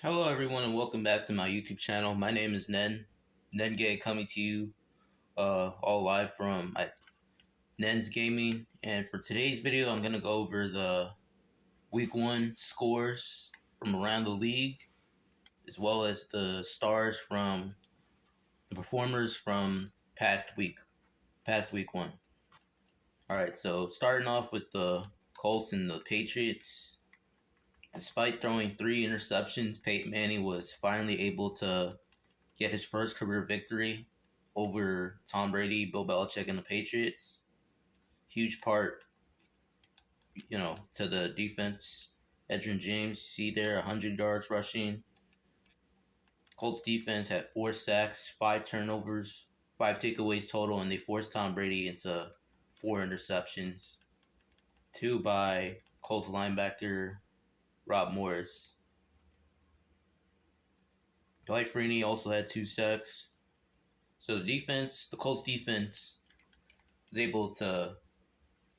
Hello, everyone, and welcome back to my YouTube channel. My name is Nen Gay, coming to you all live from Nen's Gaming. And for today's video, I'm gonna go over the Week 1 scores from around the league, as well as the stars from the performers from past week 1. All right, so starting off with the Colts and the Patriots. Despite throwing 3 interceptions, Peyton Manning was finally able to get his first career victory over Tom Brady, Bill Belichick, and the Patriots. Huge part, to the defense. Edgerrin James, you see there, 100 yards rushing. Colts defense had 4 sacks, 5 turnovers, 5 takeaways total, and they forced Tom Brady into 4 interceptions. 2 by Colts linebacker Rob Morris. Dwight Freeney also had 2 sacks. So the Colts defense, was able to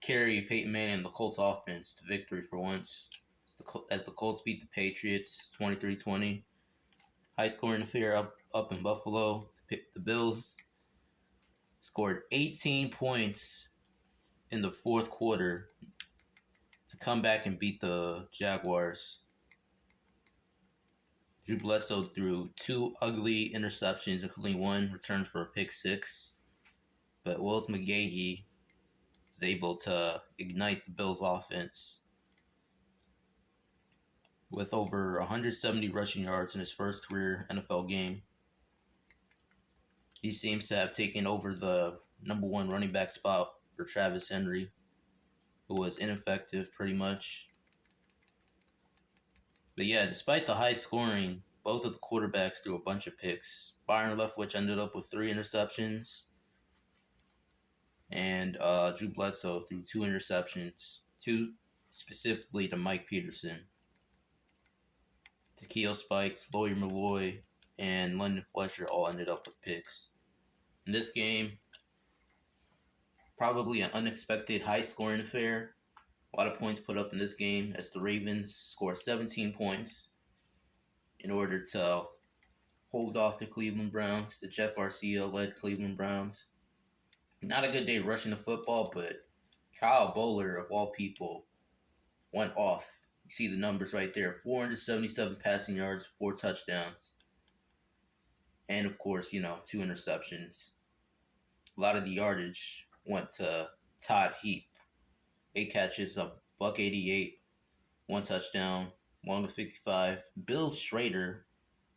carry Peyton Manning and the Colts offense to victory for once, as the Colts beat the Patriots 23-20. High-scoring affair up in Buffalo. The Bills scored 18 points in the fourth quarter to come back and beat the Jaguars. Drew Bledsoe threw 2 ugly interceptions, including 1 returned for a pick 6. But Willis McGahee was able to ignite the Bills' offense with over 170 rushing yards in his first career NFL game. He seems to have taken over the number 1 running back spot for Travis Henry, who was ineffective pretty much. But yeah, despite the high scoring, both of the quarterbacks threw a bunch of picks. Byron Leftwich ended up with 3 interceptions, and Drew Bledsoe threw 2 interceptions, 2 specifically to Mike Peterson. Takeo Spikes, Lawyer Malloy, and London Fletcher all ended up with picks. In this game, probably an unexpected high-scoring affair. A lot of points put up in this game as the Ravens scored 17 points in order to hold off the Cleveland Browns. The Jeff Garcia-led Cleveland Browns. Not a good day rushing the football, but Kyle Bowler, of all people, went off. You see the numbers right there. 477 passing yards, 4 touchdowns. And, of course, 2 interceptions. A lot of the yardage went to Todd Heap. 8 catches, a $188, 1 touchdown, 155. Bill Schrader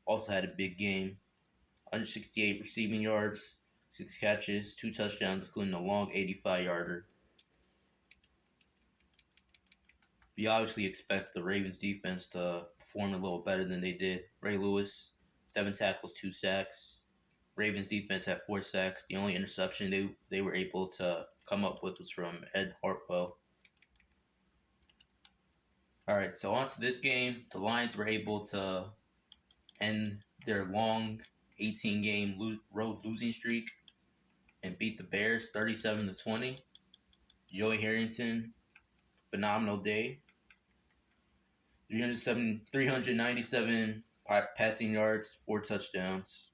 also had a big game. 168 receiving yards, 6 catches, 2 touchdowns, including a long 85-yarder. We obviously expect the Ravens defense to perform a little better than they did. Ray Lewis, 7 tackles, 2 sacks. Ravens defense had 4 sacks. The only interception they were able to come up with was from Ed Hartwell. All right, so on to this game. The Lions were able to end their long 18-game road losing streak and beat the Bears 37-20. Joey Harrington, phenomenal day. 397 passing yards, 4 touchdowns.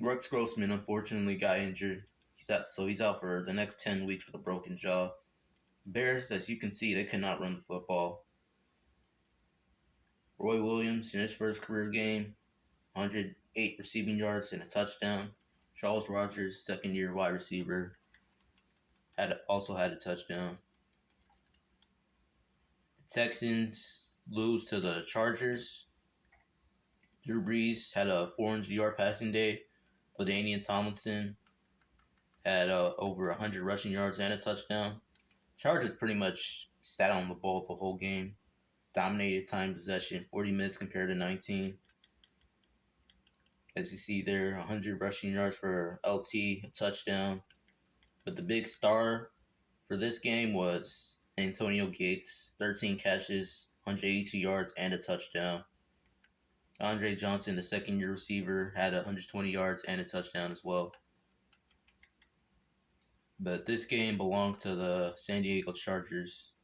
Rex Grossman unfortunately got injured, so he's out for the next 10 weeks with a broken jaw. Bears, as you can see, they cannot run the football. Roy Williams, in his first career game, 108 receiving yards and a touchdown. Charles Rogers, second-year wide receiver, also had a touchdown. The Texans lose to the Chargers. Drew Brees had a 400-yard passing day. LaDainian Tomlinson had over 100 rushing yards and a touchdown. Chargers pretty much sat on the ball the whole game. Dominated time possession, 40 minutes compared to 19. As you see there, 100 rushing yards for LT, a touchdown. But the big star for this game was Antonio Gates, 13 catches, 182 yards, and a touchdown. Andre Johnson, the second-year receiver, had 120 yards and a touchdown as well. But this game belonged to the San Diego Chargers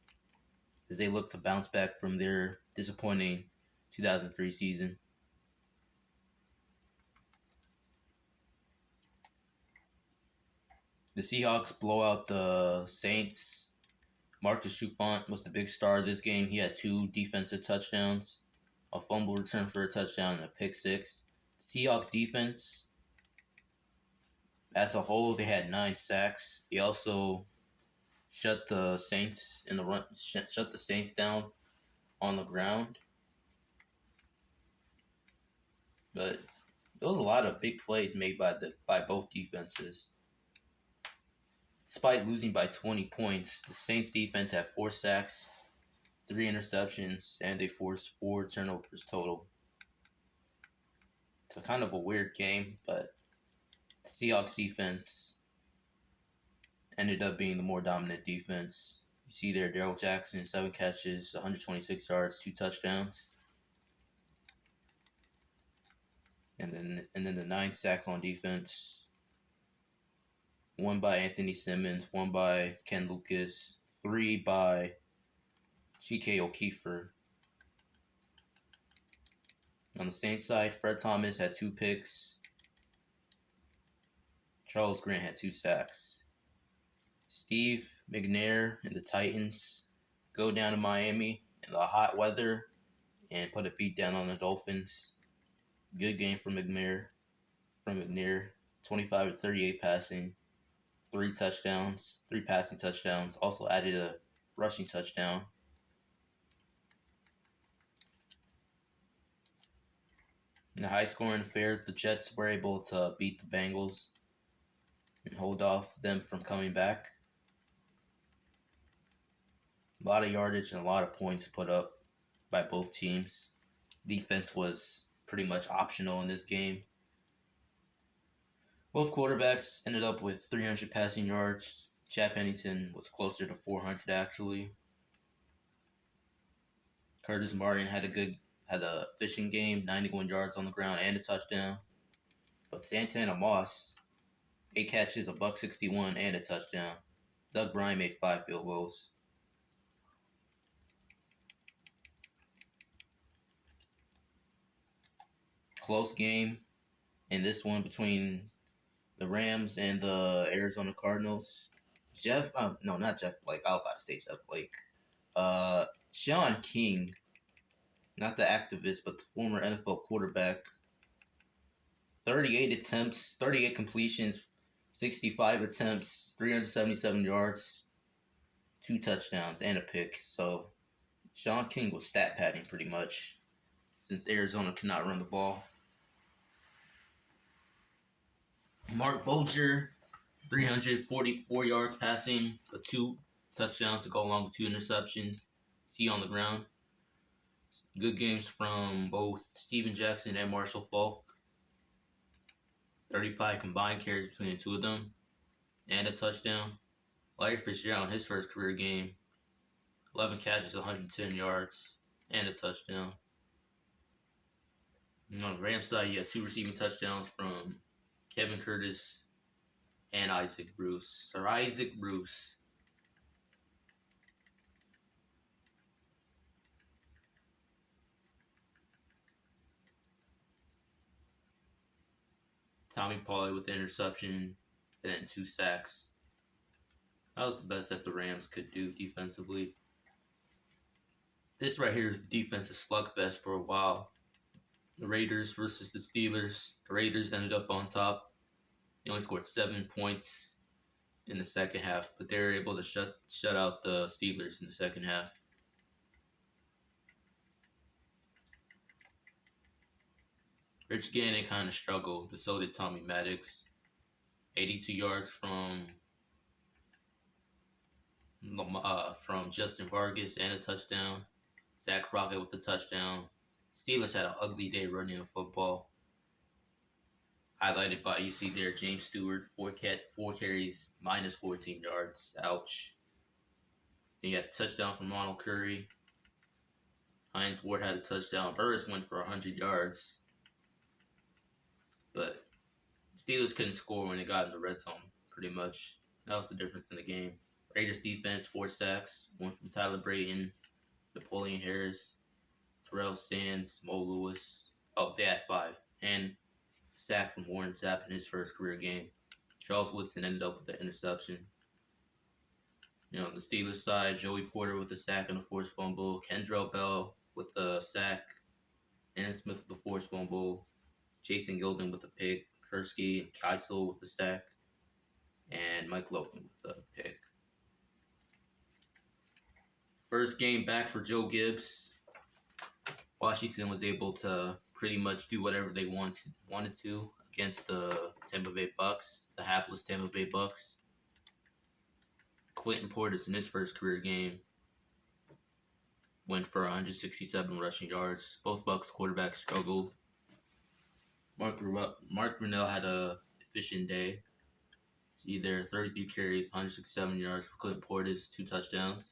as they look to bounce back from their disappointing 2003 season. The Seahawks blow out the Saints. Marcus Trufant was the big star of this game. He had 2 defensive touchdowns, a fumble return for a touchdown, and a pick six. Seahawks defense, as a whole, they had 9 sacks. They also shut the Saints in the run, shut the Saints down on the ground. But there was a lot of big plays made by both defenses. Despite losing by 20 points, the Saints defense had 4 sacks, 3 interceptions, and they forced 4 turnovers total. It's kind of a weird game, but the Seahawks defense ended up being the more dominant defense. You see there, Daryl Jackson, 7 catches, 126 yards, 2 touchdowns. And then the 9 sacks on defense. 1 by Anthony Simmons, 1 by Ken Lucas, 3 by G.K. O'Keefer. On the Saints side, Fred Thomas had 2 picks. Charles Grant had 2 sacks. Steve McNair and the Titans go down to Miami in the hot weather and put a beat down on the Dolphins. Good game from McNair. 25 to 38 passing, 3 touchdowns, 3 passing touchdowns. Also added a rushing touchdown. In a high-scoring affair, the Jets were able to beat the Bengals and hold off them from coming back. A lot of yardage and a lot of points put up by both teams. Defense was pretty much optional in this game. Both quarterbacks ended up with 300 passing yards. Chad Pennington was closer to 400 actually. Curtis Martin had a fishing game, 91 yards on the ground and a touchdown. But Santana Moss, 8 catches, $161 and a touchdown. Doug Bryan made 5 field goals. Close game in this one between the Rams and the Arizona Cardinals. Not Jeff Blake. I was about to say Jeff Blake. Sean King, not the activist, but the former NFL quarterback. 38 attempts, 38 completions, 65 attempts, 377 yards, 2 touchdowns, and a pick. So Sean King was stat padding pretty much since Arizona could not run the ball. Mark Bulger, 344 yards passing, 2 touchdowns to go along with 2 interceptions. See on the ground. Good games from both Steven Jackson and Marshall Faulk. 35 combined carries between the 2 of them, and a touchdown. Larry Fitzgerald in his first career game, 11 catches, 110 yards, and a touchdown. And on the Rams side, you had 2 receiving touchdowns from Kevin Curtis and Isaac Bruce. Sir Isaac Bruce. Tommy Pauly with the interception and then 2 sacks. That was the best that the Rams could do defensively. This right here is the defensive slugfest for a while. The Raiders versus the Steelers. The Raiders ended up on top. They only scored 7 points in the second half, but they were able to shut out the Steelers in the second half. Rich Gannon kind of struggled, but so did Tommy Maddox. 82 yards from Justin Vargas and a touchdown. Zach Crockett with the touchdown. Steelers had an ugly day running the football. Highlighted by, you see there, James Stewart, 4 carries, minus 14 yards. Ouch. Then you had a touchdown from Ronald Curry. Hines Ward had a touchdown. Burris went for 100 yards. But Steelers couldn't score when they got in the red zone, pretty much. That was the difference in the game. Raiders defense, 4 sacks. 1 from Tyler Brayton, Napoleon Harris, Terrell Sands, Mo Lewis. Oh, they had 5. And a sack from Warren Sapp in his first career game. Charles Woodson ended up with the interception. On the Steelers side, Joey Porter with the sack and the forced fumble, Kendrell Bell with the sack, Aaron Smith with the forced fumble, Jason Gilden with the pick, Kursky and Keisel with the sack, and Mike Logan with the pick. First game back for Joe Gibbs. Washington was able to pretty much do whatever they wanted to against the Tampa Bay Bucks, the hapless Tampa Bay Bucks. Clinton Portis in his first career game went for 167 rushing yards. Both Bucks quarterbacks struggled. Mark Brunell had a efficient day. Either 33 carries, 167 yards for Clinton Portis, 2 touchdowns.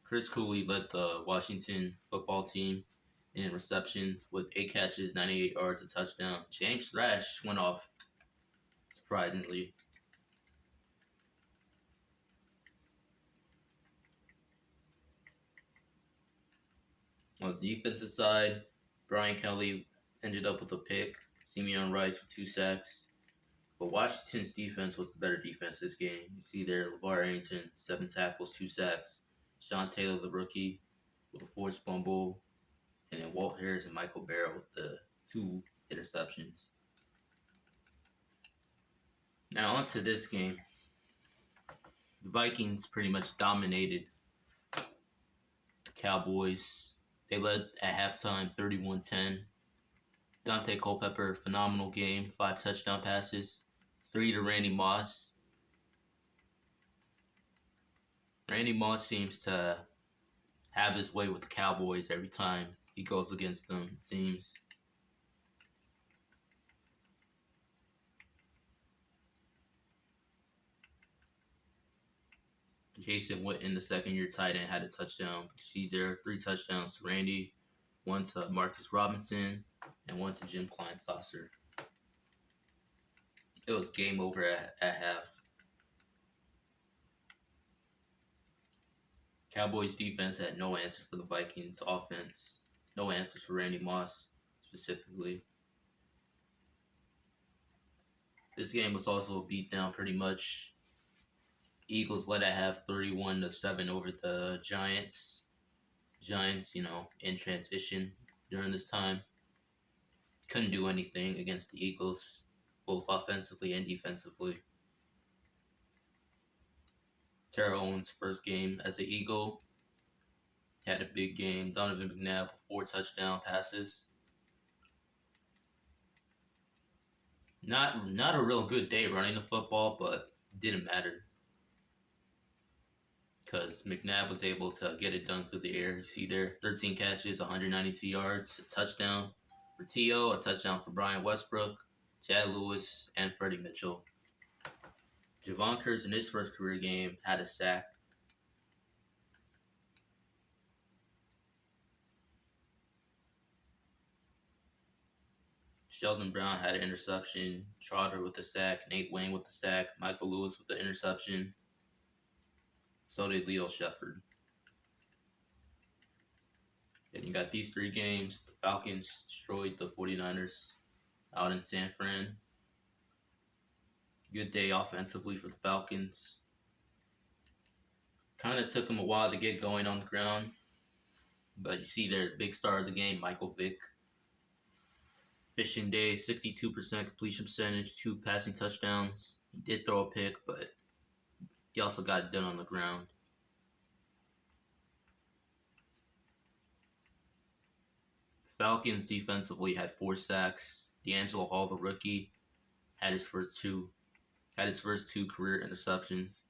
Chris Cooley led the Washington football team in receptions with 8 catches, 98 yards, a touchdown. James Thrash went off, surprisingly. On the defensive side, Brian Kelly ended up with a pick. Simeon Rice with 2 sacks. But Washington's defense was the better defense this game. You see there, LeVar Arrington, 7 tackles, 2 sacks. Sean Taylor, the rookie, with a forced fumble. And then Walt Harris and Michael Barrow with the 2 interceptions. Now on to this game. The Vikings pretty much dominated the Cowboys. They led at halftime 31-10. Dante Culpepper, phenomenal game, 5 touchdown passes, 3 to Randy Moss. Randy Moss seems to have his way with the Cowboys every time he goes against them, it seems. Jason Witten, the second-year tight end, had a touchdown. You see there, 3 touchdowns to Randy, 1 to Marcus Robinson, and 1 to Jim Kleinsasser. It was game over at half. Cowboys defense had no answer for the Vikings offense. No answers for Randy Moss, specifically. This game was also a beatdown, pretty much. Eagles led at half 31-7 over the Giants. Giants, in transition during this time. Couldn't do anything against the Eagles, both offensively and defensively. Terrell Owens' first game as an Eagle had a big game. Donovan McNabb with 4 touchdown passes. Not a real good day running the football, but didn't matter because McNabb was able to get it done through the air. You see there, 13 catches, 192 yards, a touchdown for T.O., a touchdown for Brian Westbrook, Chad Lewis, and Freddie Mitchell. Javon Curtis in his first career game had a sack. Sheldon Brown had an interception. Trotter with the sack. Nate Wayne with the sack. Michael Lewis with the interception. So did Leo Shepard. And you got these 3 games. The Falcons destroyed the 49ers out in San Fran. Good day offensively for the Falcons. Kind of took them a while to get going on the ground. But you see their big star of the game, Michael Vick. Fishing day, 62% completion percentage, 2 passing touchdowns. He did throw a pick, but he also got it done on the ground. Falcons defensively had 4 sacks. D'Angelo Hall, the rookie, had his first two career interceptions.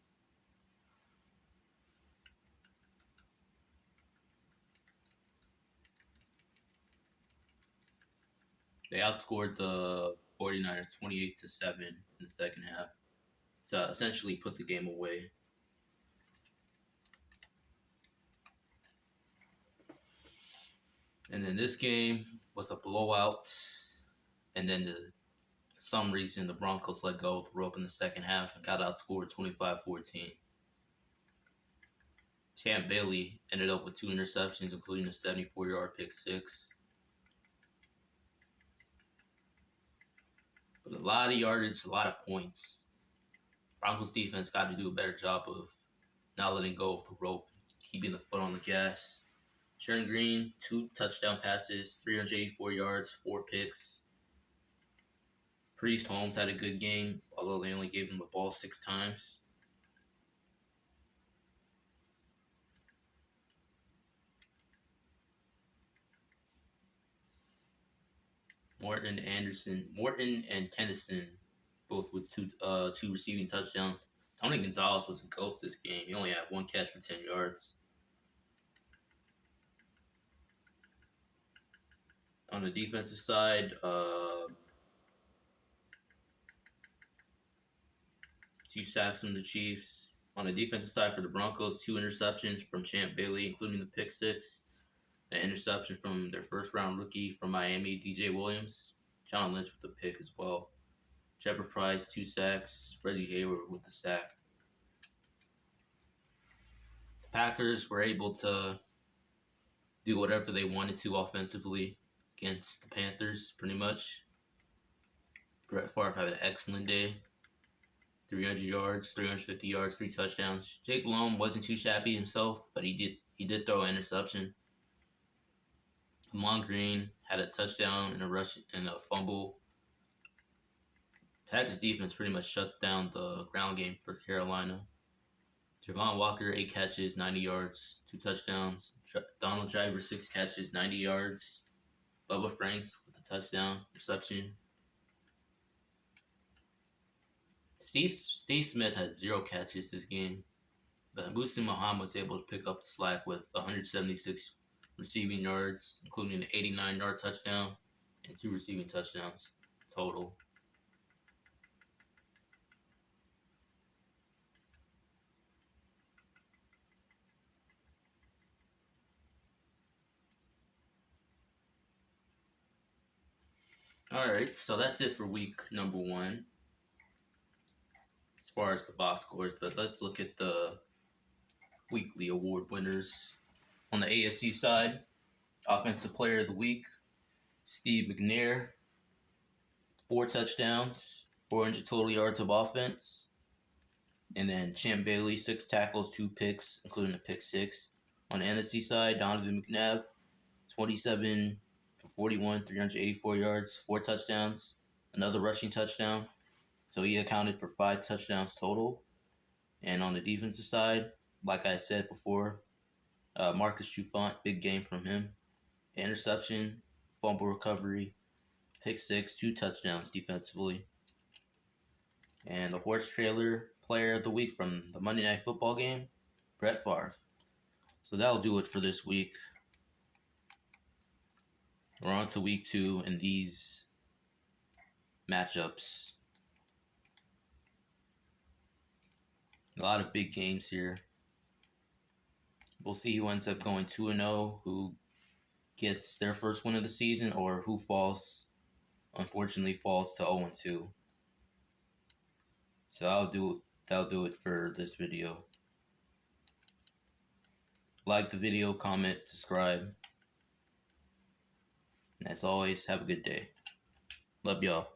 They outscored the 49ers 28-7 in the second half to essentially put the game away. And then this game was a blowout. And then for some reason, the Broncos let go of the rope in the second half and got outscored 25-14. Champ Bailey ended up with 2 interceptions, including a 74-yard pick 6. but a lot of yardage, a lot of points. Broncos defense got to do a better job of not letting go of the rope, keeping the foot on the gas. Sharon Green, 2 touchdown passes, 384 yards, 4 picks. Priest Holmes had a good game, although they only gave him the ball 6 times. Morton and Tennyson, both with two receiving touchdowns. Tony Gonzalez was a ghost this game. He only had 1 catch for 10 yards. On the defensive side, 2 sacks from the Chiefs. On the defensive side for the Broncos, 2 interceptions from Champ Bailey, including the pick six. An interception from their first-round rookie from Miami, DJ Williams. John Lynch with the pick as well. Trevor Price, 2 sacks. Reggie Hayward with the sack. The Packers were able to do whatever they wanted to offensively against the Panthers, pretty much. Brett Favre had an excellent day. 300 yards, 350 yards, 3 touchdowns. Jake Loam wasn't too shabby himself, but he did throw an interception. Amon Green had a touchdown and a rush and a fumble. Packers defense pretty much shut down the ground game for Carolina. Javon Walker, 8 catches, 90 yards, 2 touchdowns. Donald Driver, 6 catches, 90 yards. Bubba Franks with a touchdown, reception. Steve Smith had 0 catches this game, but Musa Muhammad was able to pick up the slack with 176 receiving yards, including an 89-yard touchdown and 2 receiving touchdowns total. All right, so that's it for week number 1 as far as the box scores, but let's look at the weekly award winners. On the AFC side, Offensive Player of the Week, Steve McNair, 4 touchdowns, 400 total yards of offense. And then Champ Bailey, 6 tackles, 2 picks, including a pick 6. On the NFC side, Donovan McNabb, 27 for 41, 384 yards, 4 touchdowns, another rushing touchdown. So he accounted for 5 touchdowns total. And on the defensive side, like I said before, Marcus Trufant, big game from him. Interception, fumble recovery, pick 6, 2 touchdowns defensively. And the horse trailer player of the week from the Monday Night Football game, Brett Favre. So that'll do it for this week. We're on to week 2 and these matchups. A lot of big games here. We'll see who ends up going 2-0, who gets their first win of the season, or who unfortunately falls to 0-2. So that'll do it for this video. Like the video, comment, subscribe. And as always, have a good day. Love y'all.